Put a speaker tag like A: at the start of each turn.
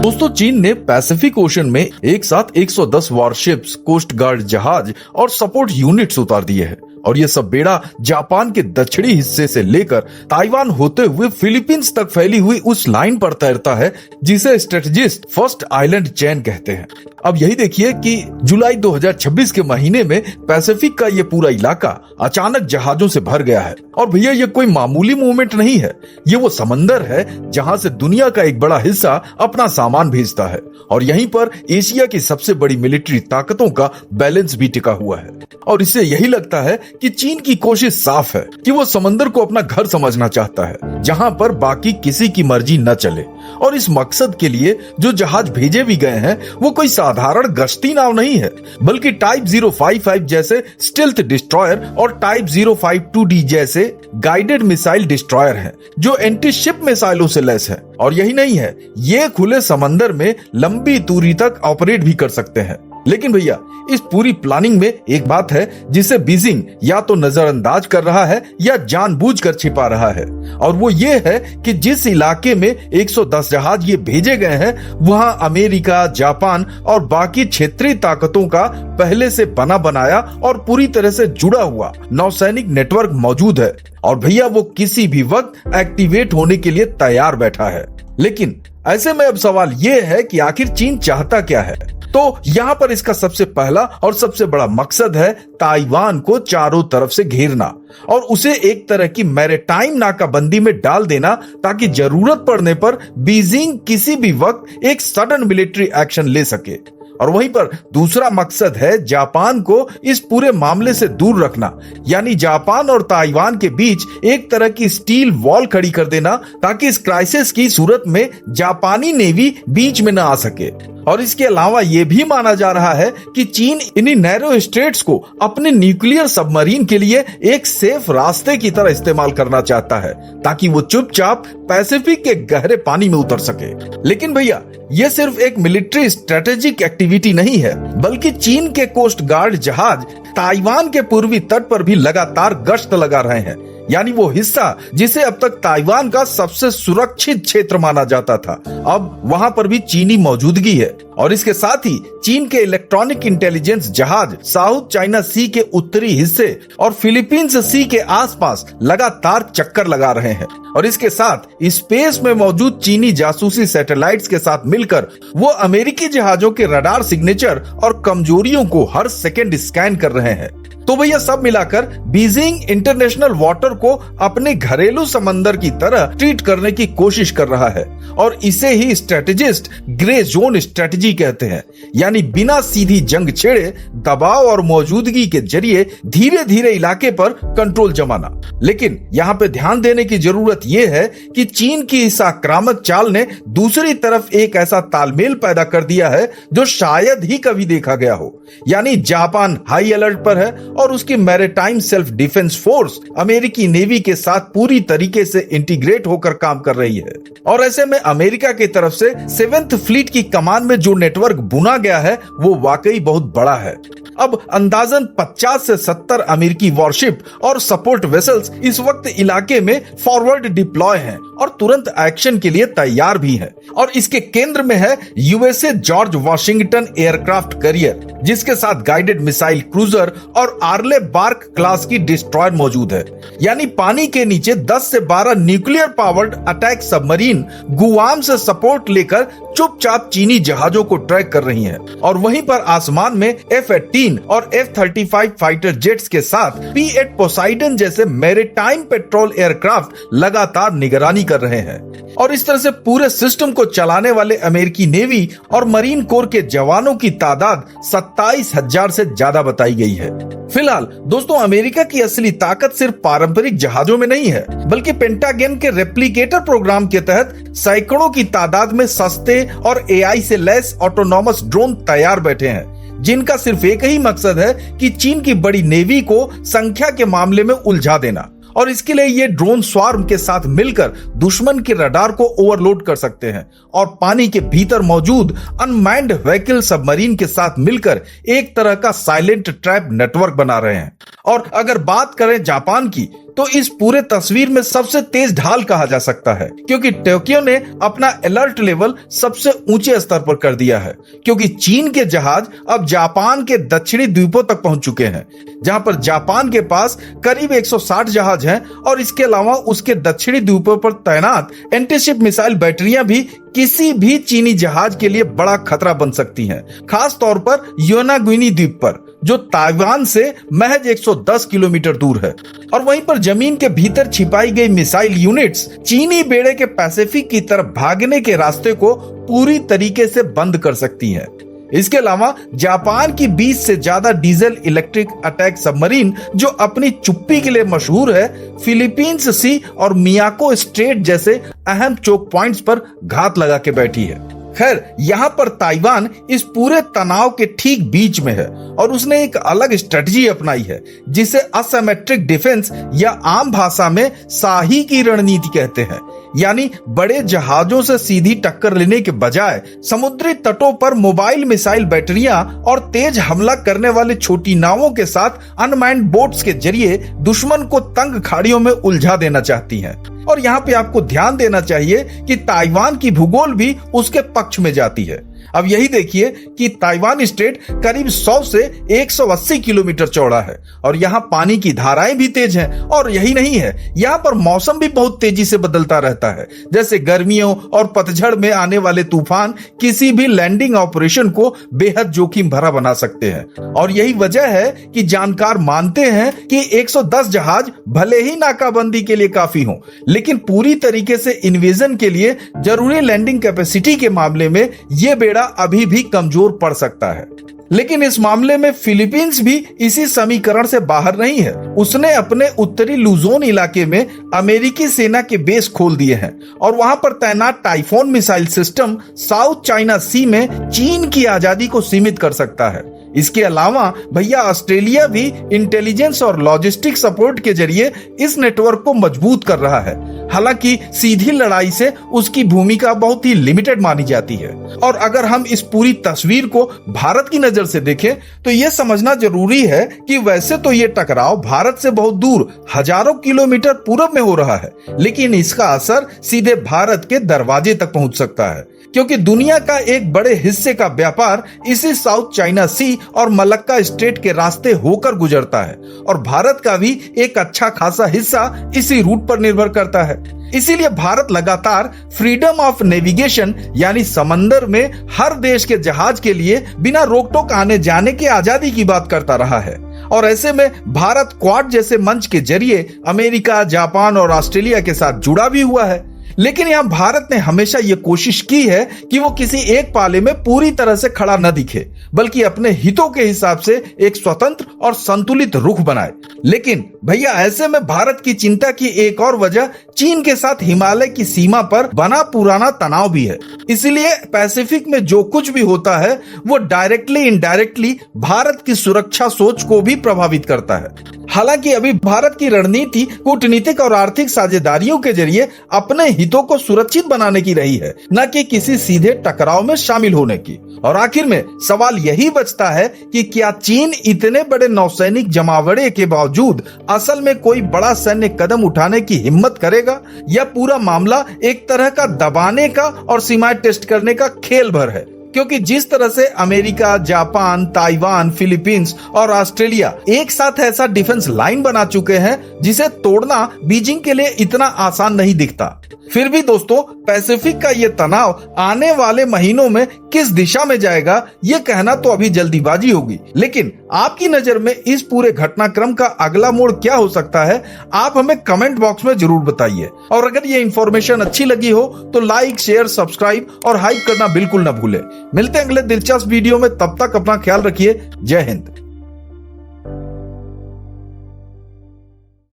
A: दोस्तों, चीन ने पैसिफिक ओशन में एक साथ 110 वॉरशिप्स, कोस्ट गार्ड जहाज और सपोर्ट यूनिट्स उतार दिए हैं और ये सब बेड़ा जापान के दक्षिणी हिस्से से लेकर ताइवान होते हुए फिलीपींस तक फैली हुई उस लाइन पर तैरता है जिसे स्ट्रेटेजिस्ट फर्स्ट आइलैंड चेन कहते हैं। अब यही देखिए कि जुलाई 2026 के महीने में पैसिफिक का ये पूरा इलाका अचानक जहाजों से भर गया है। और भैया, ये कोई मामूली मूवमेंट नहीं है, ये वो समंदर है जहां से दुनिया का एक बड़ा हिस्सा अपना सामान भेजता है और यहीं पर एशिया की सबसे बड़ी मिलिट्री ताकतों का बैलेंस भी टिका हुआ है। और इससे यही लगता है कि चीन की कोशिश साफ है कि वो समंदर को अपना घर समझना चाहता है जहां पर बाकी किसी की मर्जी न चले। और इस मकसद के लिए जो जहाज भेजे भी गए हैं वो कोई साधारण गश्ती नाव नहीं है, बल्कि टाइप 055 जैसे स्टेल्थ डिस्ट्रॉयर और टाइप 052D जैसे गाइडेड मिसाइल डिस्ट्रॉयर हैं जो एंटी शिप मिसाइलों से लैस है। और यही नहीं है, ये खुले समंदर में लंबी दूरी तक ऑपरेट भी कर सकते हैं। लेकिन भैया, इस पूरी प्लानिंग में एक बात है जिसे बीजिंग या तो नजरअंदाज कर रहा है या जानबूझकर छिपा रहा है, और वो ये है कि जिस इलाके में 110 जहाज ये भेजे गए हैं वहां अमेरिका, जापान और बाकी क्षेत्रीय ताकतों का पहले से बना बनाया और पूरी तरह से जुड़ा हुआ नौसैनिक नेटवर्क मौजूद है और भैया वो किसी भी वक्त एक्टिवेट होने के लिए तैयार बैठा है। लेकिन ऐसे में अब सवाल ये है कि आखिर चीन चाहता क्या है? तो यहाँ पर इसका सबसे पहला और सबसे बड़ा मकसद है ताइवान को चारों तरफ से घेरना और उसे एक तरह की मैरीटाइम नाकाबंदी में डाल देना ताकि जरूरत पड़ने पर बीजिंग किसी भी वक्त एक सडन मिलिट्री एक्शन ले सके। और वहीं पर दूसरा मकसद है जापान को इस पूरे मामले से दूर रखना, यानी जापान और ताइवान के बीच एक तरह की स्टील वॉल खड़ी कर देना ताकि इस क्राइसिस की सूरत में जापानी नेवी बीच में न आ सके। और इसके अलावा यह भी माना जा रहा है कि चीन इन्हीं नैरो स्ट्रेट्स को अपने न्यूक्लियर सबमरीन के लिए एक सेफ रास्ते की तरह इस्तेमाल करना चाहता है ताकि वो चुपचाप पैसिफिक के गहरे पानी में उतर सके। लेकिन भैया, ये सिर्फ एक मिलिट्री स्ट्रेटेजिक एक्टिविटी नहीं है, बल्कि चीन के कोस्ट गार्ड जहाज ताइवान के पूर्वी तट पर भी लगातार गश्त लगा रहे हैं, यानी वो हिस्सा जिसे अब तक ताइवान का सबसे सुरक्षित क्षेत्र माना जाता था, अब वहां पर भी चीनी मौजूदगी है। और इसके साथ ही चीन के इलेक्ट्रॉनिक इंटेलिजेंस जहाज साउथ चाइना सी के उत्तरी हिस्से और फिलीपींस सी के आसपास लगातार चक्कर लगा रहे हैं। और इसके साथ स्पेस में मौजूद चीनी जासूसी सैटेलाइट्स के साथ मिलकर वो अमेरिकी जहाजों के रडार सिग्नेचर और कमजोरियों को हर सेकंड स्कैन कर रहे हैं। तो भैया, सब मिलाकर बीजिंग इंटरनेशनल वाटर को अपने घरेलू समंदर की तरह ट्रीट करने की कोशिश कर रहा है और इसे ही स्ट्रेटेजिस्ट ग्रे जोन स्ट्रेटजी कहते हैं, यानी बिना सीधी जंग छेड़े दबाव और मौजूदगी के जरिए धीरे धीरे इलाके पर कंट्रोल जमाना। लेकिन यहाँ पे ध्यान देने की जरूरत यह है कि चीन की इस आक्रामक चाल ने दूसरी तरफ एक ऐसा तालमेल पैदा कर दिया है जो शायद ही कभी देखा गया हो, यानी जापान हाई अलर्ट पर है और उसकी मैरीटाइम सेल्फ डिफेंस फोर्स अमेरिकी नेवी के साथ पूरी तरीके से इंटीग्रेट होकर काम कर रही है। और ऐसे में अमेरिका की तरफ से 7th फ्लीट की कमान में जो नेटवर्क बुना गया है वो वाकई बहुत बड़ा है। अब अंदाजन 50 से 70 अमेरिकी वॉरशिप और सपोर्ट वेसल्स इस वक्त इलाके में फॉरवर्ड डिप्लॉय हैं और तुरंत एक्शन के लिए तैयार भी हैं। और इसके केंद्र में है USA George Washington aircraft carrier, जिसके साथ गाइडेड मिसाइल क्रूजर और आर्ले बार्क क्लास की डिस्ट्रॉयर मौजूद है, यानी पानी के नीचे 10 से 12 nuclear powered attack submarine Guam से सपोर्ट लेकर चुपचाप चीनी जहाजों को ट्रैक कर रही हैं। और वहीं पर आसमान में F-18 और F-35 फाइटर जेट्स के साथ P-8 पोसाइडन जैसे मैरीटाइम पेट्रोल एयरक्राफ्ट लगातार निगरानी कर रहे हैं। और इस तरह से पूरे सिस्टम को चलाने वाले अमेरिकी नेवी और मरीन कोर के जवानों की तादाद 27,000 से ज्यादा बताई गई है। फिलहाल दोस्तों, अमेरिका की असली ताकत सिर्फ पारंपरिक जहाजों में नहीं है, बल्कि पेंटागन के रेप्लिकेटर प्रोग्राम के तहत सैकड़ों की तादाद में सस्ते और AI से लैस ऑटोनॉमस ड्रोन तैयार बैठे हैं, जिनका सिर्फ एक ही मकसद है कि चीन की बड़ी नेवी को संख्या के मामले में उलझा देना। और इसके लिए ये ड्रोन स्वार्म के साथ मिलकर दुश्मन के रडार को ओवरलोड कर सकते हैं और पानी के भीतर मौजूद अनमैन्ड व्हीकल सबमरीन के साथ मिलकर एक तरह का साइलेंट ट्रैप नेटवर्क बना रहे हैं। और अगर बात करें जापान की, तो इस पूरे तस्वीर में सबसे तेज ढाल कहा जा सकता है, क्योंकि टोक्यो ने अपना अलर्ट लेवल सबसे ऊंचे स्तर पर कर दिया है, क्योंकि चीन के जहाज अब जापान के दक्षिणी द्वीपों तक पहुंच चुके हैं, जहां पर जापान के पास करीब 160 जहाज हैं और इसके अलावा उसके दक्षिणी द्वीपों पर तैनात एंटीशिप मिसाइल बैटरियां भी किसी भी चीनी जहाज के लिए बड़ा खतरा बन सकती हैं, खास तौर पर योनागुनी द्वीप पर, जो ताइवान से महज 110 किलोमीटर दूर है। और वहीं पर जमीन के भीतर छिपाई गई मिसाइल यूनिट्स चीनी बेड़े के पैसिफिक की तरफ भागने के रास्ते को पूरी तरीके से बंद कर सकती हैं। इसके अलावा जापान की 20 से ज्यादा डीजल इलेक्ट्रिक अटैक सबमरीन, जो अपनी चुप्पी के लिए मशहूर है, फिलीपींस सी और मियाको स्ट्रेट जैसे अहम चोक पॉइंट्स पर घात लगा के बैठी है। खैर, यहाँ पर ताइवान इस पूरे तनाव के ठीक बीच में है और उसने एक अलग स्ट्रेटजी अपनाई है, जिसे असिमेट्रिक डिफेंस या आम भाषा में शाही की रणनीति कहते हैं। यानी बड़े जहाजों से सीधी टक्कर लेने के बजाय समुद्री तटों पर मोबाइल मिसाइल बैटरियां और तेज हमला करने वाले छोटी नावों के साथ अनमैन्ड बोट्स के जरिए दुश्मन को तंग खाड़ियों में उलझा देना चाहती हैं। और यहाँ पे आपको ध्यान देना चाहिए कि ताइवान की भूगोल भी उसके पक्ष में जाती है। अब यही देखिए कि ताइवान स्टेट करीब 100 से 180 किलोमीटर चौड़ा है और यहाँ पानी की धाराएं भी तेज हैं। और यही नहीं है, यहाँ पर मौसम भी बहुत तेजी से बदलता रहता है। जैसे गर्मियों और पतझड़ में आने वाले तूफान किसी भी लैंडिंग ऑपरेशन को बेहद जोखिम भरा बना सकते हैं। और यही वजह है कि जानकार मानते हैं कि 110 जहाज भले ही नाकाबंदी के लिए काफी हों, लेकिन पूरी तरीके से इन्वेजन के लिए जरूरी लैंडिंग कैपेसिटी के मामले में यह बेड़ा अभी भी कमजोर पड़ सकता है। लेकिन इस मामले में फिलीपींस भी इसी समीकरण से बाहर नहीं है। उसने अपने उत्तरी लुजोन इलाके में अमेरिकी सेना के बेस खोल दिए हैं और वहां पर तैनात Typhon missile system South China Sea में चीन की आजादी को सीमित कर सकता है। इसके अलावा भैया ऑस्ट्रेलिया भी इंटेलिजेंस और लॉजिस्टिक सपोर्ट के जरिए इस नेटवर्क को मजबूत कर रहा है। हालांकि सीधी लड़ाई से उसकी भूमिका बहुत ही लिमिटेड मानी जाती है। और अगर हम इस पूरी तस्वीर को भारत की नजर से देखें तो यह समझना जरूरी है कि वैसे तो ये टकराव भारत से बहुत दूर हजारों किलोमीटर पूरब में हो रहा है, लेकिन इसका असर सीधे भारत के दरवाजे तक पहुंच सकता है, क्योंकि दुनिया का एक बड़े हिस्से का व्यापार इसी साउथ चाइना सी और मलक्का स्ट्रेट के रास्ते होकर गुजरता है और भारत का भी एक अच्छा खासा हिस्सा इसी रूट पर निर्भर करता है। इसीलिए भारत लगातार फ्रीडम ऑफ नेविगेशन यानी समंदर में हर देश के जहाज के लिए बिना रोक टोक आने जाने की आजादी की बात करता रहा है। और ऐसे में भारत क्वाड जैसे मंच के जरिए अमेरिका, जापान और ऑस्ट्रेलिया के साथ जुड़ा भी हुआ है। लेकिन यहाँ भारत ने हमेशा ये कोशिश की है कि वो किसी एक पाले में पूरी तरह से खड़ा न दिखे, बल्कि अपने हितों के हिसाब से एक स्वतंत्र और संतुलित रुख बनाए। लेकिन भैया ऐसे में भारत की चिंता की एक और वजह चीन के साथ हिमालय की सीमा पर बना पुराना तनाव भी है। इसलिए पैसिफिक में जो कुछ भी होता है वो डायरेक्टली इनडायरेक्टली भारत की सुरक्षा सोच को भी प्रभावित करता है। हालांकि अभी भारत की रणनीति कूटनीतिक और आर्थिक साझेदारियों के जरिए अपने हितों को सुरक्षित बनाने की रही है, न कि किसी सीधे टकराव में शामिल होने की। और आखिर में सवाल यही बचता है कि क्या चीन इतने बड़े नौसैनिक जमावड़े के बावजूद असल में कोई बड़ा सैन्य कदम उठाने की हिम्मत करेगा, या पूरा मामला एक तरह का दबाने का और सीमाएं टेस्ट करने का खेल भर है। क्योंकि जिस तरह से अमेरिका, जापान, ताइवान, फिलीपींस और ऑस्ट्रेलिया एक साथ ऐसा डिफेंस लाइन बना चुके हैं जिसे तोड़ना बीजिंग के लिए इतना आसान नहीं दिखता। फिर भी दोस्तों, पैसिफिक का ये तनाव आने वाले महीनों में किस दिशा में जाएगा ये कहना तो अभी जल्दीबाजी होगी। लेकिन आपकी नजर में इस पूरे घटनाक्रम का अगला मोड़ क्या हो सकता है, आप हमें कमेंट बॉक्स में जरूर बताइए। और अगर ये इन्फॉर्मेशन अच्छी लगी हो तो लाइक, शेयर, सब्सक्राइब और हाइप करना बिल्कुल न भूले। मिलते हैं अगले दिलचस्प वीडियो में, तब तक अपना ख्याल रखिए। जय हिंद।